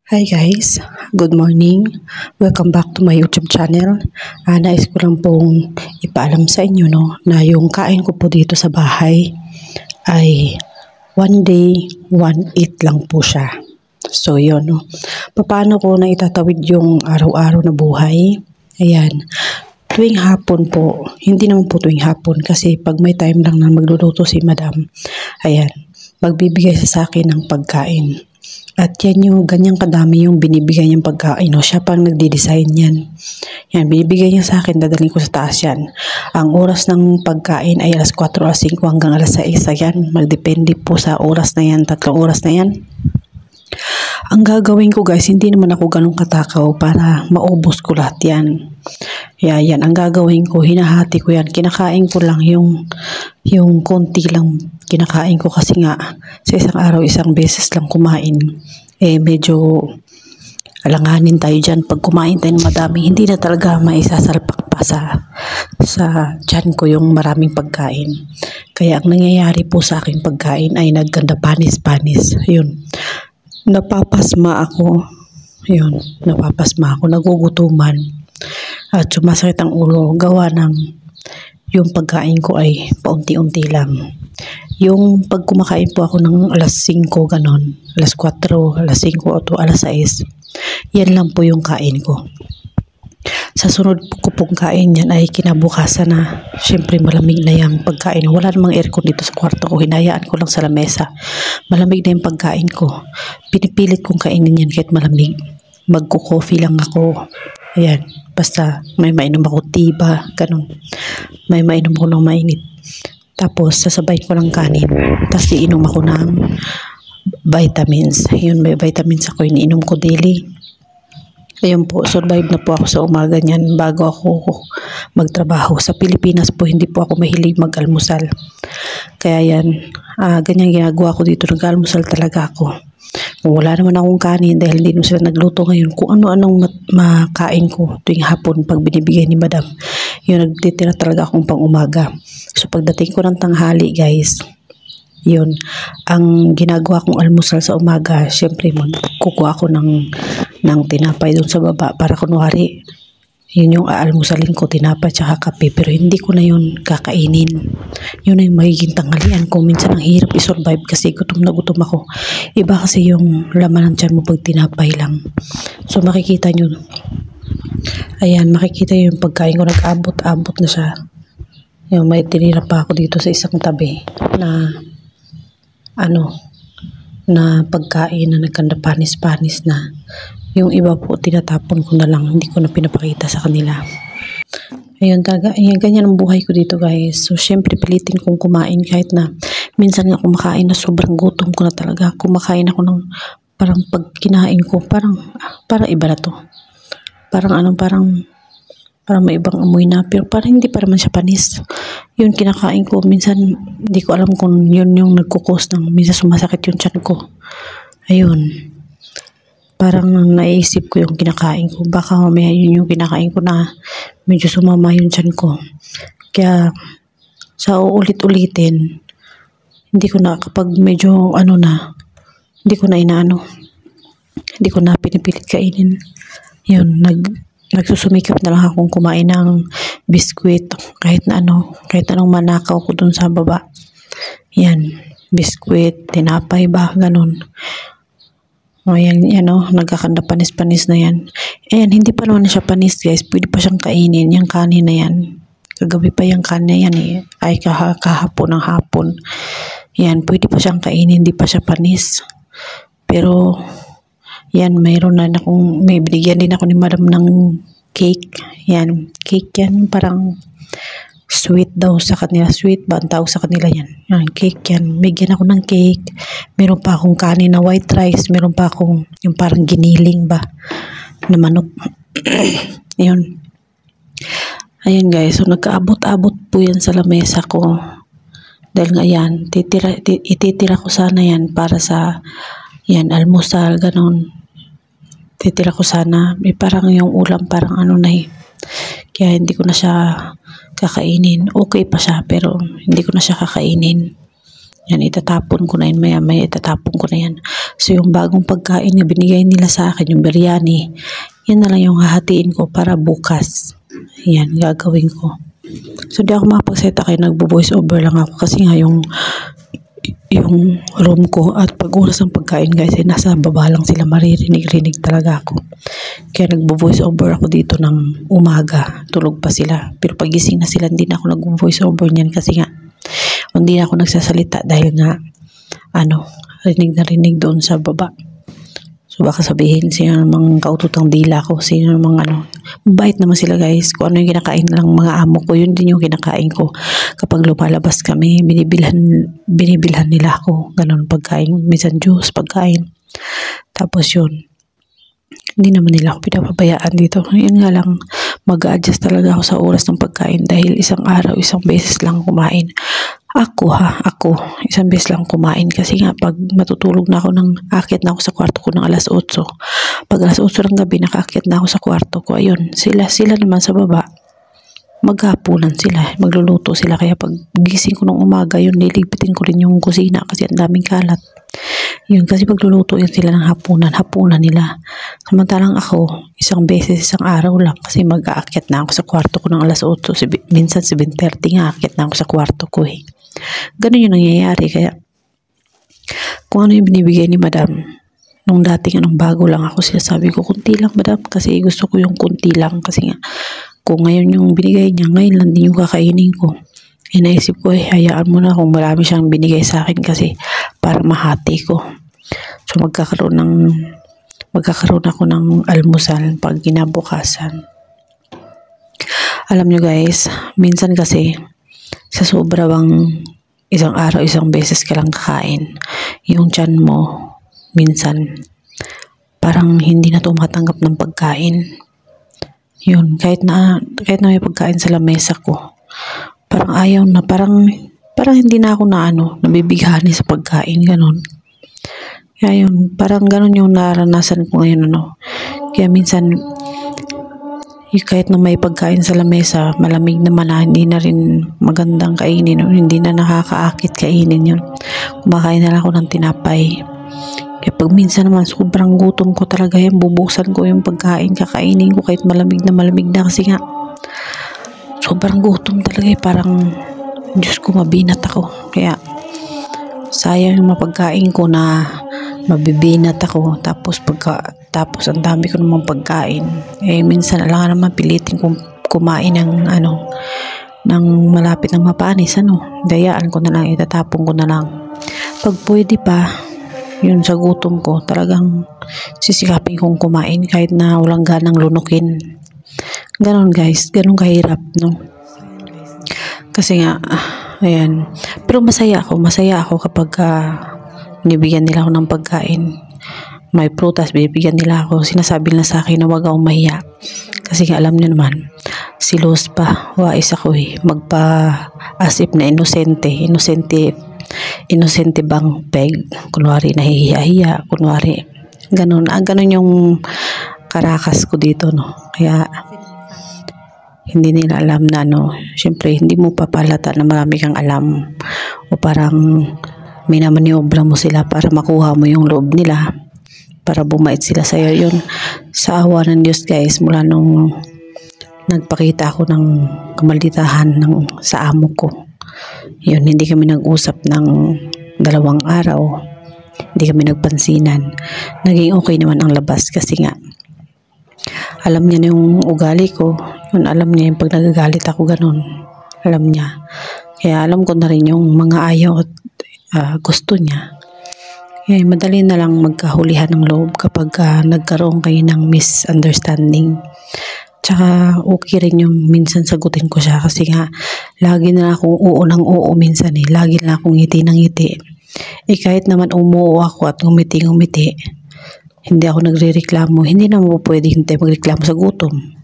Hi guys, good morning. Welcome back to my YouTube channel. Nais ko lang pong ipaalam sa inyo na yung kain ko po dito sa bahay ay one day, one eat lang po siya. So yun, no. Paano ko na itatawid yung araw-araw na buhay? Ayan. Tuwing hapon po, hindi naman po tuwing hapon kasi pag may time lang na magluluto si madam, ayan, magbibigay siya sa akin ng pagkain. At yan yung ganyang kadami yung binibigay niyang pagkain. Siya pang nagdi-design yan. Yan, binibigay niya sa akin, dadalhin ko sa taas yan. Ang oras ng pagkain ay alas 4, alas 5 hanggang alas 6. Ayan, magdepende po sa oras na yan, 3 oras na yan. Ang gagawin ko guys, hindi naman ako ganun katakaw para maubos ko lahat yan. Yan, ang gagawin ko, hinahati ko yan. Kinakain ko lang yung konti lang kinakain ko kasi nga sa isang araw, isang beses lang kumain. Medyo alanganin tayo dyan. Pag kumain tayo ng madami, hindi na talaga maisasalpak pa sa tiyan ko yung maraming pagkain. Kaya ang nangyayari po sa aking pagkain ay nagganda panis-panis. Yun. Napapasma ako. Yun. Napapasma ako. Nagugutuman. At sumasakit ang ulo. Gawa ng yung pagkain ko ay paunti-unti lang. Yung pag kumakain po ako ng alas 5 ganon, alas 4, alas 5 o alas 6, yan lang po yung kain ko. Sa sunod ko pong kain yan ay kinabukasan na, syempre malamig na yung pagkain. Wala namang aircon dito sa kwarto ko, hinayaan ko lang sa lamesa. Malamig na yung pagkain ko. Pinipilit kong kainin yan kahit malamig. Magko-coffee lang ako. Ayan, basta may mainom ako tiba, ganon. May mainom ako ng mainit. Tapos, sasabay ko ng kanin. Tapos, iinom ako ng vitamins. Yun, may vitamins ako. Iniinom ko daily. Ayun po, survive na po ako sa umaga niyan bago ako magtrabaho. Sa Pilipinas po, hindi po ako mahilig mag-almusal. Kaya yan, ganyan ginagawa ko dito. Nag-almusal talaga ako. Kung wala naman akong kanin dahil hindi naman sila nagluto ngayon, kung ano-anong makain ko tuwing hapon pag binibigay ni madam, yun, nagtitira talaga akong pang umaga. So pagdating ko ng tanghali guys, yun, ang ginagawa kong almusal sa umaga, syempre magkukuha ako ng tinapay doon sa baba para kunwari, yun yung aalmusalin ko, tinapay tsaka kape, pero hindi ko na yun kakainin. Yun ay magiging tanghalian ko. Minsan ang hirap isurvive kasi gutom na gutom ako. Iba kasi yung laman ng tiyan mo pag tinapay lang. So makikita nyo, ayan, makikita yung pagkain ko, nag-abot-abot na siya. Yung may tinira pa ako dito sa isang tabi na na pagkain na nagkanda panis-panis na. Yung iba po tinatapon ko na lang, hindi ko na pinapakita sa kanila. Ayun talaga, ayan, ganyan ang buhay ko dito guys. So syempre pilitin kong kumain kahit na minsan nga kumakain na sobrang gutom ko na talaga. Kumakain ako ng parang pag kinain ko, parang iba na to. Parang may ibang amoy na, pero parang hindi pa naman siya panis. Yun, kinakain ko, minsan hindi ko alam kung yun yung nagkukos ng minsan sumasakit yung tiyan ko. Ayun, parang naisip ko yung kinakain ko, baka mamaya yun yung kinakain ko na medyo sumama yung tiyan ko. Kaya sa uulit-ulitin, hindi ko na, kapag medyo hindi ko na pinipilit kainin. Yun, nagsusumikap na lang akong kumain ng biskwit, kahit anong manakaw ko dun sa baba. Yan, biskwit, tinapay ba, ganun. Yan, nagkakanda panis-panis na yan. Ayan, hindi pa naman siya panis guys, pwede pa siyang kainin, yung kanin na yan. Kagabi pa yung kanin na yan ay kahapon ng hapon. Yan, pwede pa siyang kainin, hindi pa siya panis. Pero yan, mayroon na akong, may binigyan din ako ni madam ng cake. Yan, cake yan, parang sweet daw sa kanila. Sweet ba ang tawag sa kanila yan? Yan, cake yan. Bigyan ako ng cake. Meron pa akong kanin na white rice. Meron pa akong yung parang giniling ba na manok. Yun. Ayan guys, so nagkaabot-abot po yan sa lamesa ko. Dahil nga yan, ititira ko sana yan para sa yan, almusal, ganon. Titira ko sana. Parang yung ulam, parang kaya hindi ko na siya kakainin. Okay pa siya, pero hindi ko na siya kakainin. Yan, itatapon ko na yan. Maya itatapon ko na yan. So, yung bagong pagkain na binigay nila sa akin, yung biryani, yan na lang yung hahatiin ko para bukas. Yan, gagawin ko. So, di ako makapagsalita kayo, nagbo-voice over lang ako kasi nga yung room ko at pag oras ng pagkain guys ay nasa baba lang sila, maririnig-rinig talaga ako. Kaya nagbo-voice over ako dito ng umaga, tulog pa sila. Pero pagising na sila, hindi na ako nagbo-voice over niyan kasi nga hindi na ako nagsasalita dahil nga rinig na rinig doon sa baba. So baka sabihin sino namang kaututang dila ko, sino namang mabait naman sila guys. Kung ano yung kinakain lang mga amo ko, yun din yung kinakain ko. Kapag lumalabas kami, binibilhan nila ako. Ganon pagkain, minsan juice, pagkain. Tapos yun, hindi naman nila ako pinapabayaan dito. Yun nga lang, mag-a-adjust talaga ako sa oras ng pagkain dahil isang araw, isang beses lang kumain. Ako, isang beses lang kumain kasi nga pag matutulog na ako aakyat na ako sa kwarto ko ng alas 8. Pag alas 8 ng gabi, nakaakyat na ako sa kwarto ko. Ayun, sila naman sa baba, maghapunan sila, magluluto sila. Kaya pag gising ko ng umaga, yun, niligpitin ko rin yung kusina kasi ang daming kalat. Yun, kasi pagluluto yun sila ng hapunan nila. Samantalang ako, isang beses, isang araw lang kasi mag-aakyat na ako sa kwarto ko ng alas 8. Minsan 7:30 nga, aakyat na ako sa kwarto ko eh. Ganun yung nangyayari. Kaya kung ano yung binibigay ni madam nung dating bago lang ako, sinasabi ko kunti lang madam kasi gusto ko yung kunti lang kasi nga kung ngayon yung binigay niya, ngayon lang din yung kakainin ko. Inaisip ko hayaan mo na kung marami siyang binigay sa akin kasi para mahati ko. So magkakaroon ako ng almusal pag kinabukasan. Alam nyo guys, minsan kasi sa sobra bang isang araw, isang beses ka lang kakain, yung tiyan mo minsan parang hindi na tumatanggap ng pagkain. Yun, kahit na may pagkain sa lamesa ko, parang ayaw na, parang hindi na ako nabibighani sa pagkain, ganun. Kaya yun, parang ganun yung naranasan ko ngayon, Kaya minsan, kahit na may pagkain sa lamesa, malamig naman hindi na rin magandang kainin, hindi na nakakaakit kainin yun. Kumakain na lang ako ng tinapay. Kaya pag minsan naman, sobrang gutom ko talaga yan, bubuksan ko yung pagkain, kakainin ko kahit malamig na kasi nga, sobrang gutom talaga parang, Diyos ko, mabinat ako. Kaya, sayang yung mapagkain ko na mabibinat ako. Tapos ang dami ko namang pagkain. Minsan alangan naman pilitin kong kumain ng malapit ng mapanis. Dayaan ko na lang, itatapon ko na lang. Pag pwede pa, yun sa gutom ko, talagang sisikapin kong kumain kahit na walang ganang lunukin. Ganon guys, ganon kahirap, Kasi nga, ayan. Pero masaya ako kapag binibigyan nila ako ng pagkain. May prutas, binibigyan nila ako. Sinasabi nila sa akin na wag akong mahiya. Kasi nga alam niyo naman, si Luz pa, wais ako magpa-asip na inosente bang peg. Kunwari nahihiya-hiya, kunwari ganun yung karakas ko dito, Kaya hindi nila alam na syempre hindi mo papalata na marami kang alam o parang minamaniobra mo sila para makuha mo yung loob nila, para bumait sila sa'yo. Yun, sa awa ng Diyos guys, mula nung nagpakita ako ng kamalditahan sa amo ko, yun, hindi kami nag-usap ng 2 araw, hindi kami nagpansinan. Naging okay naman ang labas kasi nga alam niya na yung ugali ko. Yun, alam niya yung pag nagagalit ako ganun, alam niya. Kaya alam ko na rin yung mga ayaw at gusto niya. Kaya madali na lang magkahulihan ng loob kapag nagkaroon kayo ng misunderstanding. Tsaka okay rin yung minsan sagutin ko siya kasi nga lagi na akong oo ng oo minsan lagi na akong ngiti ng ngiti. Kahit naman umuo ako at ngumiti, hindi ako nagrereklamo. Hindi naman po pwede hindi magreklamo sa gutom.